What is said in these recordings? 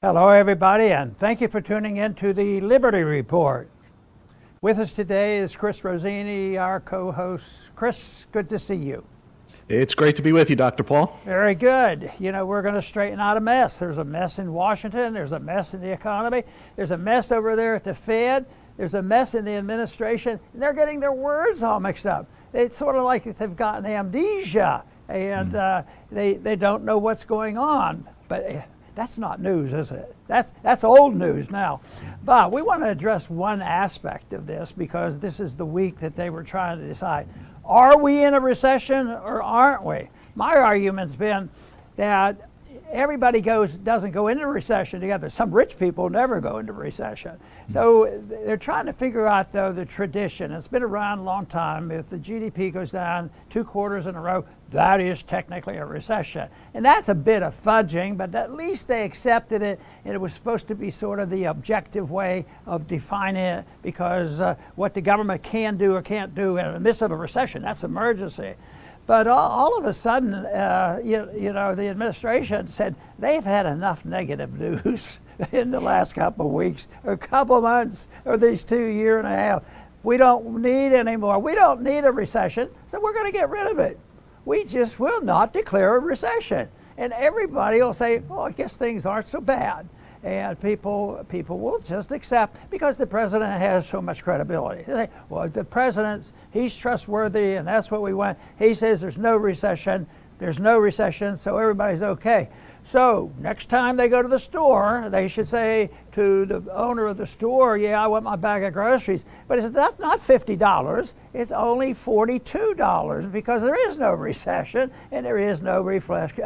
Hello, everybody, and thank you for tuning in to the Liberty Report. With us today is Chris Rossini, our co-host. Chris, good to see you. It's great to be with you, Dr. Paul. Very good. You know, we're going to straighten out a mess. There's a mess in Washington. There's a mess in the economy. There's a mess over there at the Fed. There's a mess in the administration. And they're getting their words all mixed up. It's sort of like they've gotten amnesia, and they don't know what's going on. But that's not news, is it? That's old news now. But we want to address one aspect of this because this is the week that they were trying to decide, are we in a recession or aren't we? My argument's been that everybody doesn't go into recession together. Some rich people never go into recession. So they're trying to figure out, though, the tradition. It's been around a long time. If the GDP goes down 2 quarters in a row, that is technically a recession. And that's a bit of fudging, but at least they accepted it, and it was supposed to be sort of the objective way of defining it, because what the government can do or can't do in the midst of a recession, that's emergency. But all of a sudden, the administration said they've had enough negative news in the last couple of weeks or couple of months or these 2 years and a half. We don't need anymore. We don't need a recession, so we're going to get rid of it. We just will not declare a recession. And everybody will say, well, I guess things aren't so bad. And people will just accept, because the president has so much credibility. They say, well, the president's, he's trustworthy, and that's what we want. He says there's no recession, so everybody's okay. So next time they go to the store, they should say to the owner of the store, yeah, I want my bag of groceries. But he says, that's not $50, it's only $42, because there is no recession, and there is no recession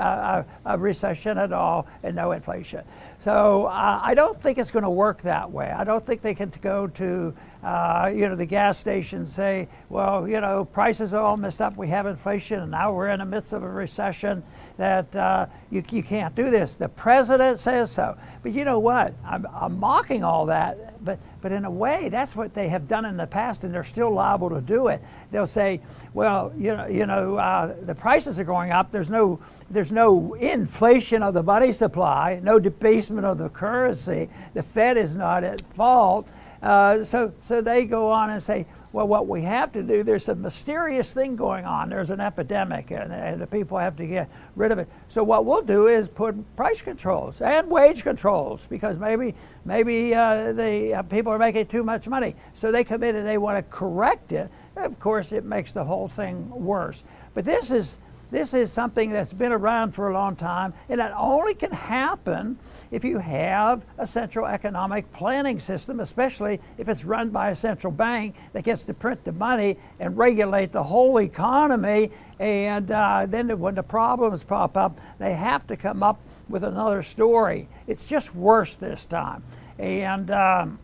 at all, and no inflation. So I don't think it's going to work that way. I don't think they can go to the gas station and say, well, prices are all messed up, we have inflation, and now we're in the midst of a recession, that you can't do this. The president says so. But you know what? I'm mocking all that, but in a way, that's what they have done in the past, and they're still liable to do it. They'll say, well, the prices are going up. There's no inflation of the money supply, no debasement of the currency. The Fed is not at fault. So they go on and say, well, what we have to do, there's a mysterious thing going on. There's an epidemic, and the people have to get rid of it. So what we'll do is put price controls and wage controls, because maybe the people are making too much money. So they come in and they want to correct it. Of course, it makes the whole thing worse. But this is something that's been around for a long time, and it only can happen if you have a central economic planning system, especially if it's run by a central bank that gets to print the money and regulate the whole economy. And then when the problems pop up, they have to come up with another story. It's just worse this time. And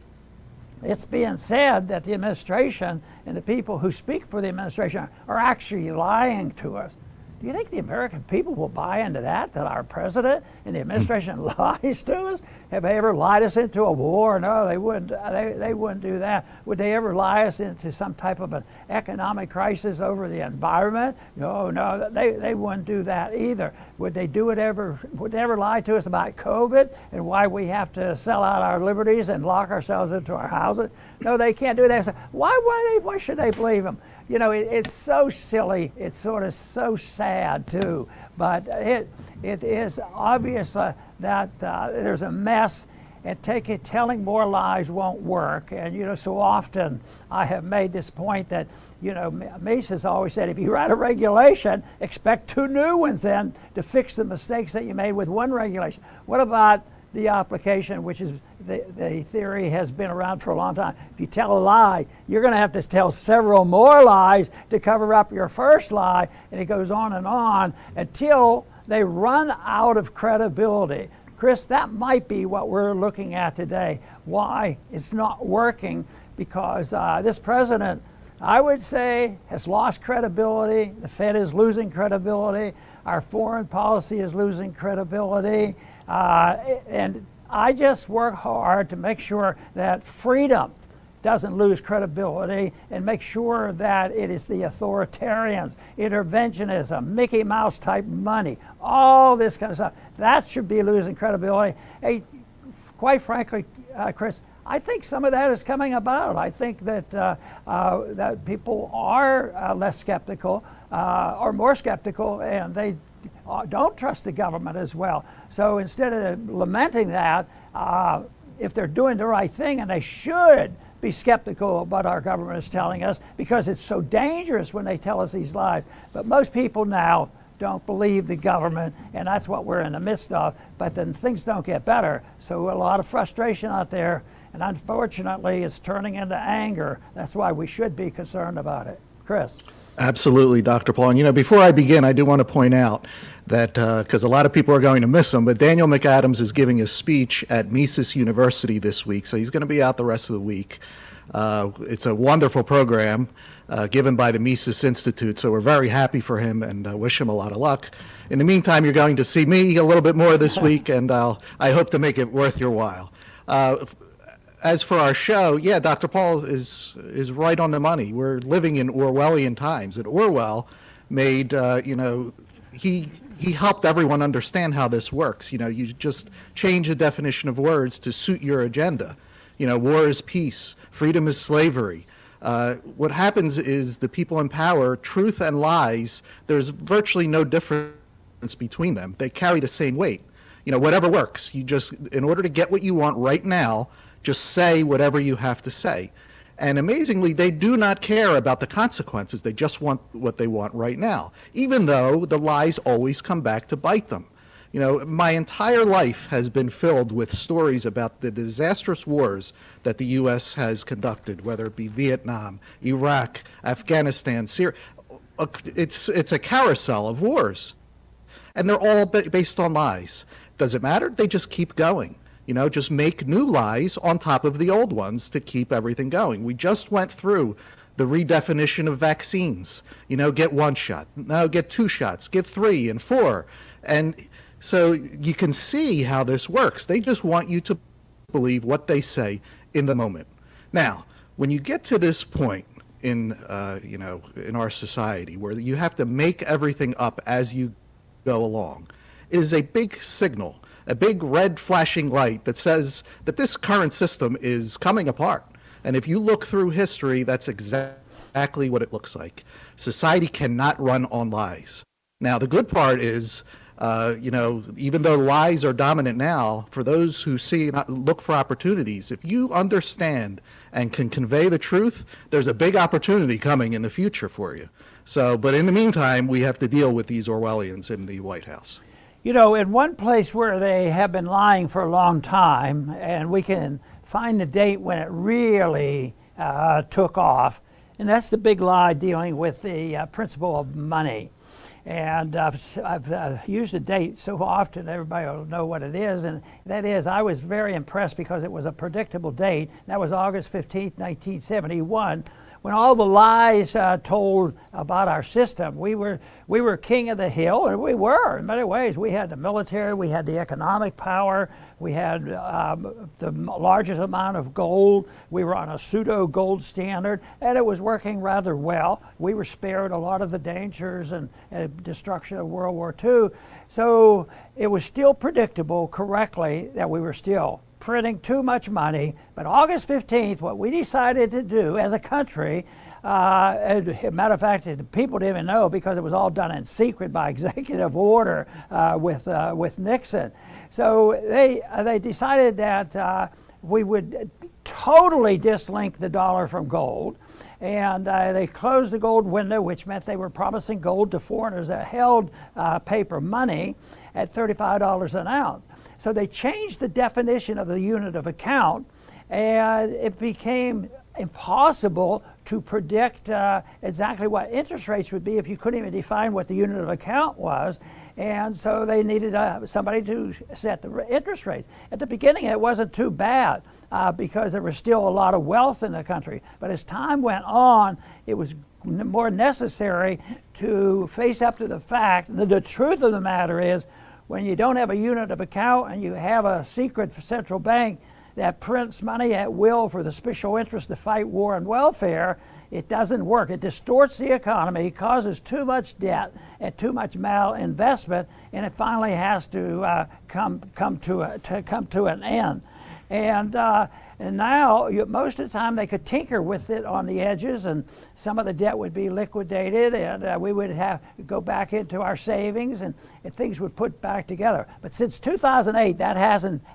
it's being said that the administration and the people who speak for the administration are actually lying to us. Do you think the American people will buy into that our president and the administration lies to us? Have they ever lied us into a war? No, they wouldn't. They wouldn't do that. Would they ever lie us into some type of an economic crisis over the environment? No, they wouldn't do that either. Would they ever lie to us about COVID and why we have to sell out our liberties and lock ourselves into our houses? No, they can't do that. So why should they believe them? It's so silly. It's sort of so sad too. But it is obvious that there's a mess, and telling more lies won't work. And so often I have made this point that Mises always said, if you write a regulation, expect 2 new ones then to fix the mistakes that you made with one regulation. What about the application, which is the theory has been around for a long time? If you tell a lie, you're going to have to tell several more lies to cover up your first lie, and it goes on until they run out of credibility. Chris, that might be what we're looking at today. Why it's not working, because this president, I would say, has lost credibility. The Fed is losing credibility. Our foreign policy is losing credibility. And I just work hard to make sure that freedom doesn't lose credibility, and make sure that it is the authoritarians, interventionism, Mickey Mouse type money, all this kind of stuff. That should be losing credibility. Hey, quite frankly, Chris, I think some of that is coming about. I think that that people are less skeptical or more skeptical, and they don't trust the government as well. So instead of lamenting that, if they're doing the right thing, and they should be skeptical of what our government is telling us, because it's so dangerous when they tell us these lies. But most people now don't believe the government, and that's what we're in the midst of. But then things don't get better. So a lot of frustration out there, and unfortunately it's turning into anger. That's why we should be concerned about it. Chris. Absolutely, Dr. Paul. And before I begin, I do want to point out that, because a lot of people are going to miss him, but Daniel McAdams is giving a speech at Mises University this week, so he's going to be out the rest of the week. It's a wonderful program given by the Mises Institute, so we're very happy for him and wish him a lot of luck. In the meantime, you're going to see me a little bit more this week, and I hope to make it worth your while. As for our show, yeah, Dr. Paul is right on the money. We're living in Orwellian times, and Orwell made, he helped everyone understand how this works. You just change the definition of words to suit your agenda. War is peace, freedom is slavery. What happens is the people in power, truth and lies, there's virtually no difference between them. They carry the same weight. Whatever works. You just, in order to get what you want right now, just say whatever you have to say. And amazingly, they do not care about the consequences. They just want what they want right now, even though the lies always come back to bite them. My entire life has been filled with stories about the disastrous wars that the U.S. has conducted, whether it be Vietnam, Iraq, Afghanistan, Syria. It's a carousel of wars. And they're all based on lies. Does it matter? They just keep going. Just make new lies on top of the old ones to keep everything going. We just went through the redefinition of vaccines. Get one shot. No, get two shots. Get 3 and 4. And so you can see how this works. They just want you to believe what they say in the moment. Now, when you get to this point in our society where you have to make everything up as you go along, it is a big signal, a big red flashing light that says that this current system is coming apart. And if you look through history, that's exactly what it looks like. Society cannot run on lies. Now, the good part is, even though lies are dominant now, for those who look for opportunities, if you understand and can convey the truth, there's a big opportunity coming in the future for you. So, but in the meantime, we have to deal with these Orwellians in the White House. In one place where they have been lying for a long time, and we can find the date when it really took off, and that's the big lie dealing with the principle of money. And I've used the date so often, everybody will know what it is, and that is, I was very impressed because it was a predictable date. That was August 15th, 1971. When all the lies told about our system, we were king of the hill, and we were in many ways. We had the military, we had the economic power, we had the largest amount of gold. We were on a pseudo gold standard, and it was working rather well. We were spared a lot of the dangers and destruction of World War II. So it was still predictable correctly that we were still printing too much money. But August 15th, what we decided to do as a country, as a matter of fact, people didn't even know because it was all done in secret by executive order with Nixon. So they decided that we would totally dislink the dollar from gold. And they closed the gold window, which meant they were promising gold to foreigners that held paper money at $35 an ounce. So they changed the definition of the unit of account, and it became impossible to predict exactly what interest rates would be if you couldn't even define what the unit of account was. And so they needed somebody to set the interest rates. At the beginning, it wasn't too bad because there was still a lot of wealth in the country. But as time went on, it was more necessary to face up to the fact that the truth of the matter is, when you don't have a unit of account and you have a secret central bank that prints money at will for the special interest to fight war and welfare, it doesn't work. It distorts the economy, causes too much debt and too much malinvestment, and it finally has to come to an end. And now, most of the time, they could tinker with it on the edges, and some of the debt would be liquidated, and we would have to go back into our savings, and things would put back together. But since 2008, that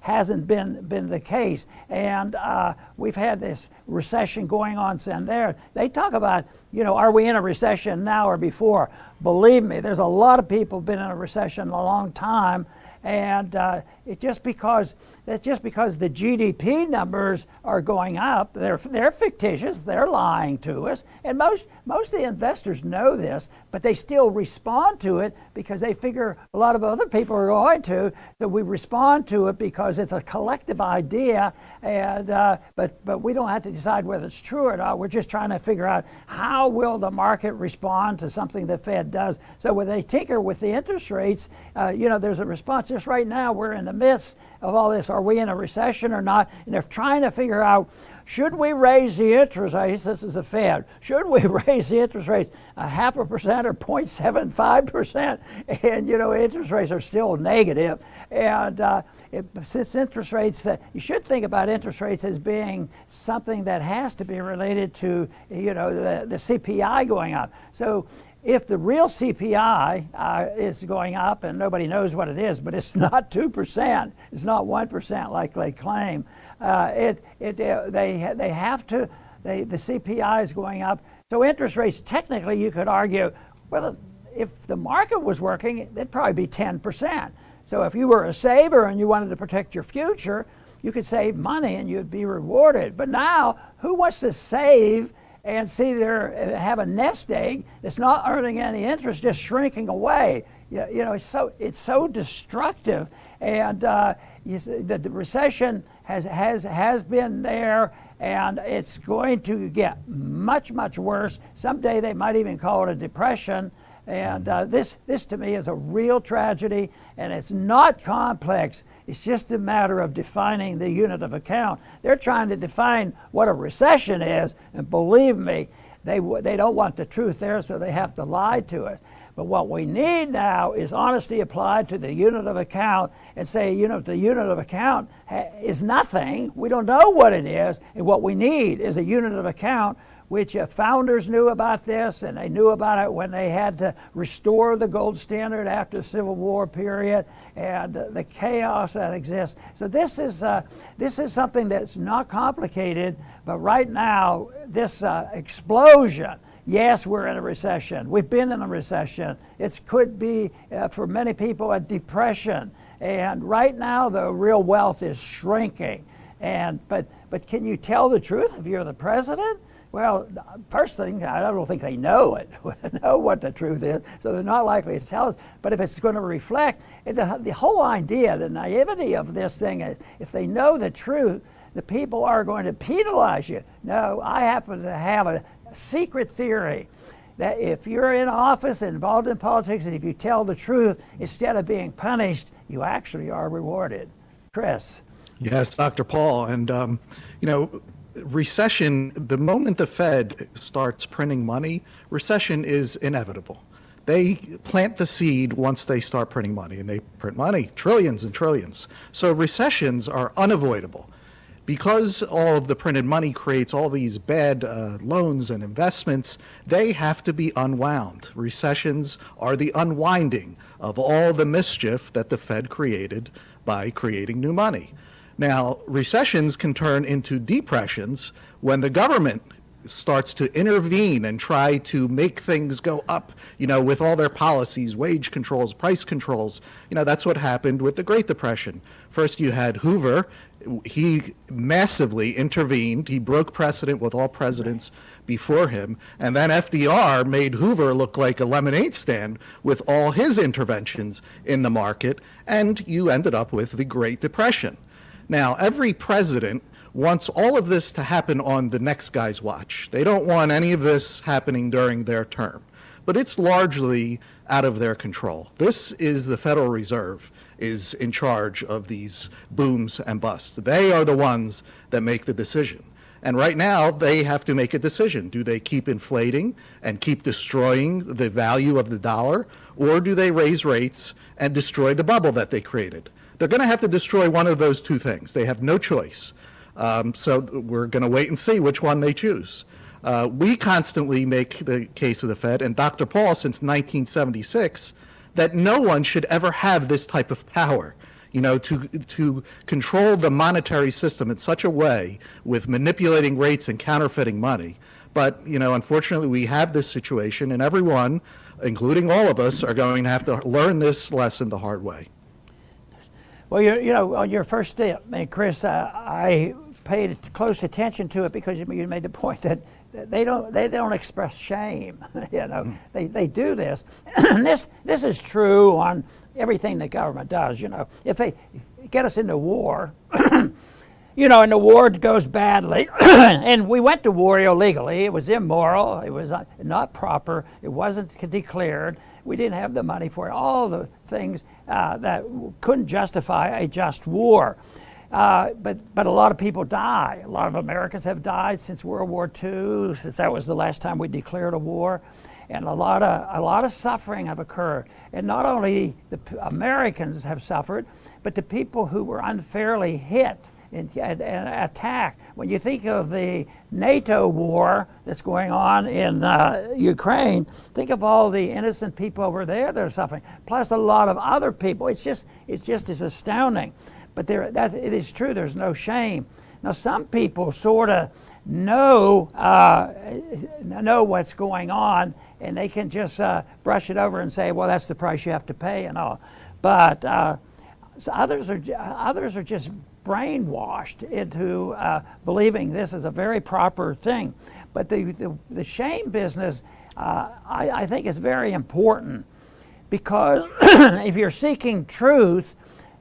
hasn't been the case, and we've had this recession going on since there. They talk about, are we in a recession now or before? Believe me, there's a lot of people been in a recession a long time. And that's just because the GDP numbers are going up. They're fictitious. They're lying to us. And most of the investors know this, but they still respond to it because they figure a lot of other people are going to. So we respond to it because it's a collective idea. And but we don't have to decide whether it's true or not. We're just trying to figure out how will the market respond to something the Fed does. So when they tinker with the interest rates, there's a response. Just right now, we're in the midst of all this. Are we in a recession or not? And they're trying to figure out, should we raise the interest rates? This is the Fed. Should we raise the interest rates 0.5% or 0.75%? And, interest rates are still negative. And since interest rates, you should think about interest rates as being something that has to be related to, the CPI going up. So if the real CPI is going up, and nobody knows what it is, but it's not 2%, it's not 1% like they claim. The CPI is going up. So interest rates, technically, you could argue, well, if the market was working, it'd probably be 10%. So if you were a saver and you wanted to protect your future, you could save money and you'd be rewarded. But now, who wants to save and have a nest egg that's not earning any interest, just shrinking away? It's so destructive. And the recession has been there, and it's going to get much, much worse. Someday they might even call it a depression. And this to me is a real tragedy, and it's not complex. It's just a matter of defining the unit of account. They're trying to define what a recession is, and believe me, they don't want the truth there, so they have to lie to it. But what we need now is honesty applied to the unit of account, and say, the unit of account is nothing. We don't know what it is, and what we need is a unit of account, which founders knew about this, and they knew about it when they had to restore the gold standard after the Civil War period, and the chaos that exists. So this is something that's not complicated, but right now, this explosion. Yes, we're in a recession. We've been in a recession. It could be, for many people, a depression. And right now, the real wealth is shrinking. But can you tell the truth if you're the president? Well, first thing, I don't think they know it, know what the truth is, so they're not likely to tell us. But if it's going to reflect, the whole idea, the naivety of this thing is, if they know the truth, the people are going to penalize you. No, I happen to have a secret theory that if you're in office, involved in politics, and if you tell the truth, instead of being punished, you actually are rewarded. Chris. Yes, Dr. Paul. And, recession, the moment the Fed starts printing money, recession is inevitable. They plant the seed once they start printing money, and they print money, trillions and trillions. So recessions are unavoidable. Because all of the printed money creates all these bad loans and investments, they have to be unwound. Recessions are the unwinding of all the mischief that the Fed created by creating new money. Now, recessions can turn into depressions when the government starts to intervene and try to make things go up, with all their policies, wage controls, price controls. That's what happened with the Great Depression. First, you had Hoover. He massively intervened. He broke precedent with all presidents before him. And then FDR made Hoover look like a lemonade stand with all his interventions in the market. And you ended up with the Great Depression. Now, every president wants all of this to happen on the next guy's watch. They don't want any of this happening during their term. But it's largely out of their control. This is the Federal Reserve is in charge of these booms and busts. They are the ones that make the decision. And right now, they have to make a decision. Do they keep inflating and keep destroying the value of the dollar, or do they raise rates and destroy the bubble that they created? they're going to have to destroy one of those two things. They have no choice. So we're going to wait and see which one they choose. We constantly make the case of the Fed, and Dr. Paul since 1976, that no one should ever have this type of power, to control the monetary system in such a way with manipulating rates and counterfeiting money. But, unfortunately, we have this situation, and everyone, including all of us, are going to have to learn this lesson the hard way. Well, on your first step, Chris, I paid close attention to it because you made the point that they don't express shame. They do this. This is true on everything the government does. If they get us into war, and the war goes badly, and we went to war illegally. It was immoral. It was not proper. It wasn't declared. We didn't have the money for it. All the things that couldn't justify a just war. But a lot of people die. A lot of Americans have died since World War II, since that was the last time we declared a war, and a lot of suffering have occurred. And not only the Americans have suffered, but the people who were unfairly hit and attacked. When you think of the NATO war that's going on in Ukraine, think of all the innocent people over there that are suffering, plus a lot of other people. It's just as astounding. But it is true, there's no shame. Now, some people sort of know what's going on, and they can just brush it over and say, well, that's the price you have to pay and all. But so others are just brainwashed into believing this is a very proper thing. But the shame business, I think, is very important, because if you're seeking truth,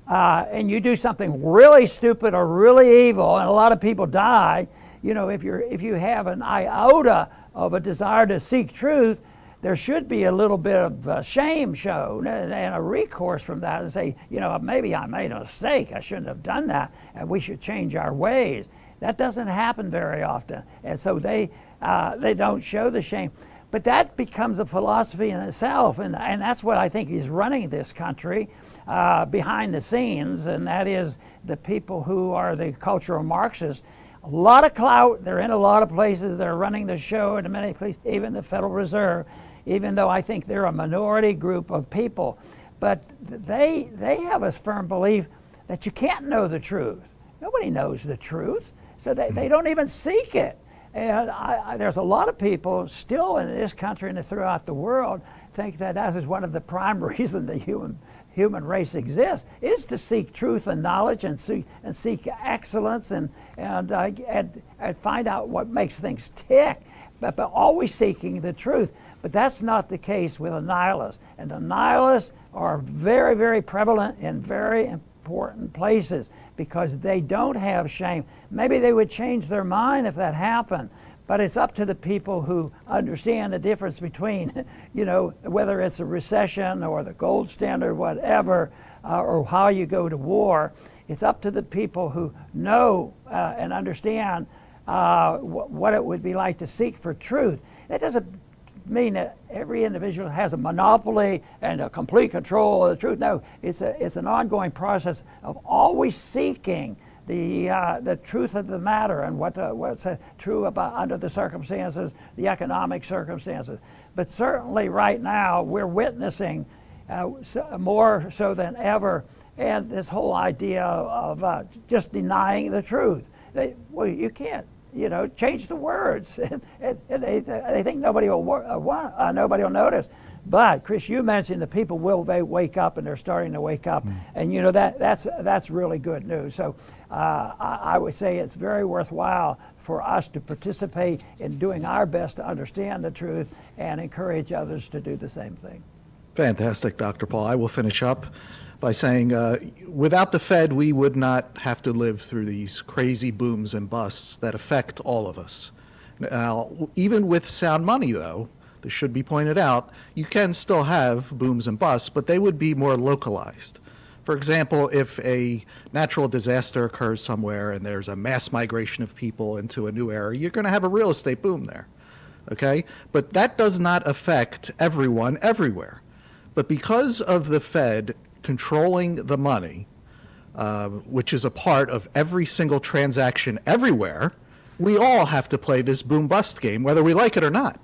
and you do something really stupid or really evil, and a lot of people die, if you have an iota of a desire to seek truth, there should be a little bit of shame shown and a recourse from that, and say, maybe I made a mistake. I shouldn't have done that, and we should change our ways. That doesn't happen very often, and so they don't show the shame. But that becomes a philosophy in itself, and that's what I think is running this country behind the scenes, and that is the people who are the cultural Marxists. A lot of clout. They're in a lot of places. They're running the show in many places, even the Federal Reserve, even though I think they're a minority group of people. But they have a firm belief that you can't know the truth. Nobody knows the truth, so they don't even seek it. And there's a lot of people still in this country and throughout the world think that is one of the prime reasons the human race exists, is to seek truth and knowledge and seek excellence and find out what makes things tick, but always seeking the truth. But that's not the case with the nihilists. And the nihilists are very, very prevalent in very important places because they don't have shame. Maybe they would change their mind if that happened, but it's up to the people who understand the difference between, whether it's a recession or the gold standard, whatever, or how you go to war. It's up to the people who know and understand what it would be like to seek for truth. That doesn't mean that every individual has a monopoly and a complete control of the truth. No, it's an ongoing process of always seeking the truth of the matter and what's true about under the circumstances, the economic circumstances. But certainly right now we're witnessing more so than ever, and this whole idea of just denying the truth. You can't. Change the words, and they think nobody will notice. But Chris, you mentioned the people will wake up, and they're starting to wake up, and that's really good news. So I would say it's very worthwhile for us to participate in doing our best to understand the truth and encourage others to do the same thing. Fantastic, Dr. Paul. I will finish up by saying without the Fed, we would not have to live through these crazy booms and busts that affect all of us. Now, even with sound money, though, this should be pointed out, you can still have booms and busts, but they would be more localized. For example, if a natural disaster occurs somewhere and there's a mass migration of people into a new area, you're going to have a real estate boom there, okay? But that does not affect everyone everywhere. But because of the Fed controlling the money, which is a part of every single transaction everywhere, we all have to play this boom-bust game, whether we like it or not.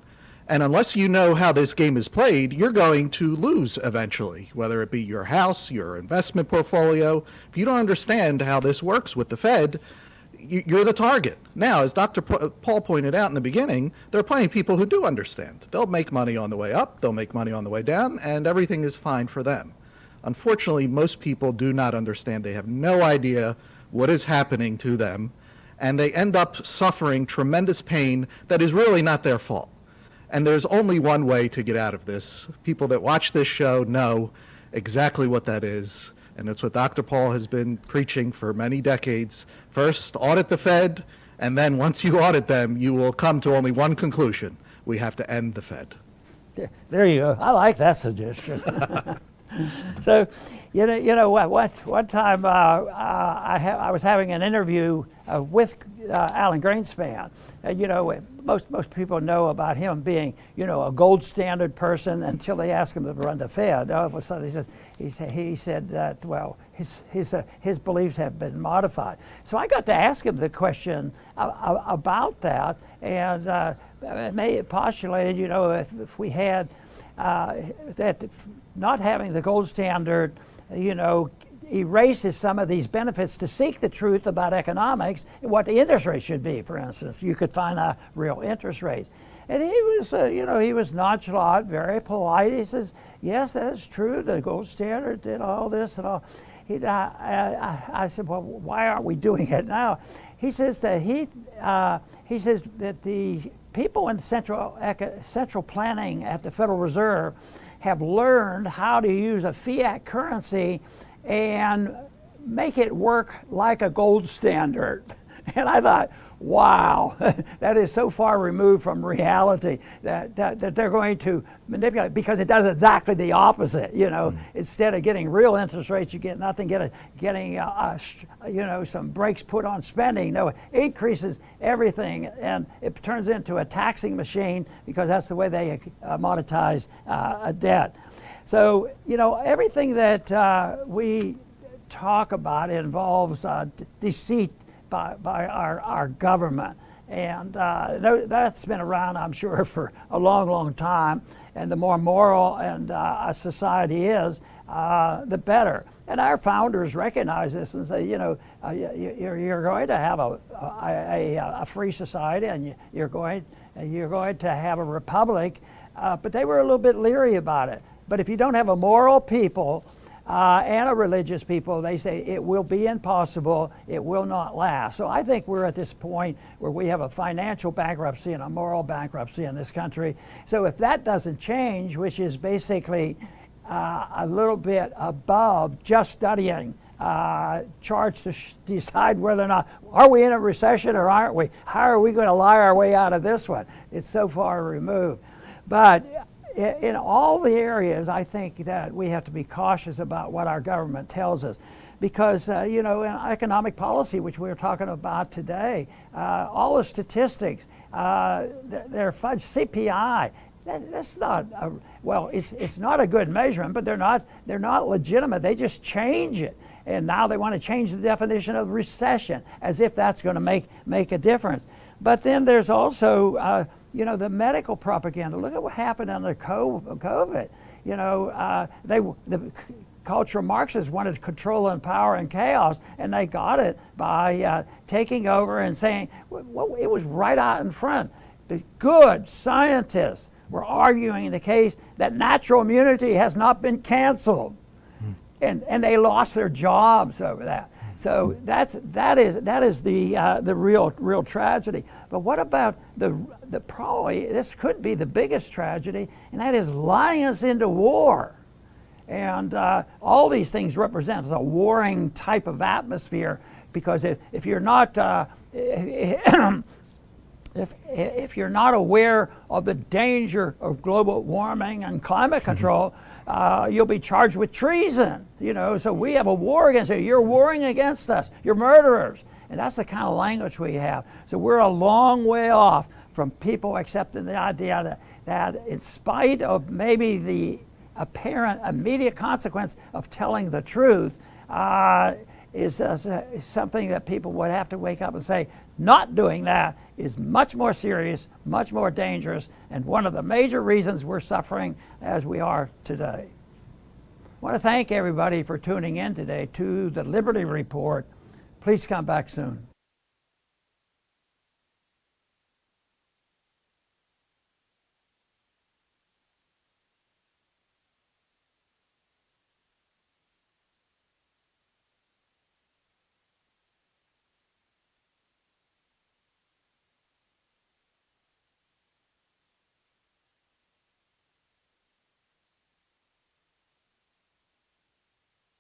And unless you know how this game is played, you're going to lose eventually, whether it be your house, your investment portfolio. If you don't understand how this works with the Fed, you're the target. Now, as Dr. Paul pointed out in the beginning, there are plenty of people who do understand. They'll make money on the way up, they'll make money on the way down, and everything is fine for them. Unfortunately, most people do not understand. They have no idea what is happening to them, and they end up suffering tremendous pain that is really not their fault. And there's only one way to get out of this. People that watch this show know exactly what that is, and it's what Dr. Paul has been preaching for many decades. First, audit the Fed, and then once you audit them, you will come to only one conclusion. We have to end the Fed. There you go. I like that suggestion. So, one time I was having an interview with Alan Greenspan. Most people know about him being, a gold standard person until they ask him to run the Fed. All of a sudden, he said that his beliefs have been modified. So I got to ask him the question about that, and it postulated, if we had that not having the gold standard, erases some of these benefits to seek the truth about economics, what the interest rate should be, for instance. You could find a real interest rate. And he was, he was nonchalant, very polite. He says, yes, that's true. The gold standard did all this and all. I said, well, why aren't we doing it now? He says that the people in central planning at the Federal Reserve have learned how to use a fiat currency and make it work like a gold standard. And I thought, wow, that is so far removed from reality that they're going to manipulate, because it does exactly the opposite. Instead of getting real interest rates, you get nothing. Getting some brakes put on spending. No, it increases everything, and it turns into a taxing machine, because that's the way they monetize a debt. So everything that we talk about involves deceit by our government, and that's been around, I'm sure, for a long time. And the more moral and a society is, the better. And our founders recognize this and say, you're going to have a free society, and you're going to have a republic. But they were a little bit leery about it. But if you don't have a moral people and a religious people, they say it will be impossible, it will not last. So I think we're at this point where we have a financial bankruptcy and a moral bankruptcy in this country. So if that doesn't change, which is basically a little bit above just studying, charged to decide whether or not, are we in a recession or aren't we? How are we going to lie our way out of this one? It's so far removed. But in all the areas, I think that we have to be cautious about what our government tells us, because in economic policy, which we're talking about today, all the statistics, they're fudged. CPI, that's not it's not a good measurement, but they're not legitimate. They just change it, and now they want to change the definition of recession as if that's going to make a difference. But then there's also the medical propaganda. Look at what happened under COVID. The cultural Marxists wanted control and power and chaos, and they got it by taking over and saying, well, it was right out in front. The good scientists were arguing the case that natural immunity has not been canceled, and they lost their jobs over that. So that is the real tragedy. But what about the probably this could be the biggest tragedy, and that is lying us into war. And all these things represent a warring type of atmosphere, because if you're not if you're not aware of the danger of global warming and climate control, you'll be charged with treason. So we have a war against you. You're warring against us. You're murderers. And that's the kind of language we have. So we're a long way off from people accepting the idea that in spite of maybe the apparent immediate consequence of telling the truth, is something that people would have to wake up and say, not doing that is much more serious, much more dangerous, and one of the major reasons we're suffering as we are today. I want to thank everybody for tuning in today to the Liberty Report. Please come back soon.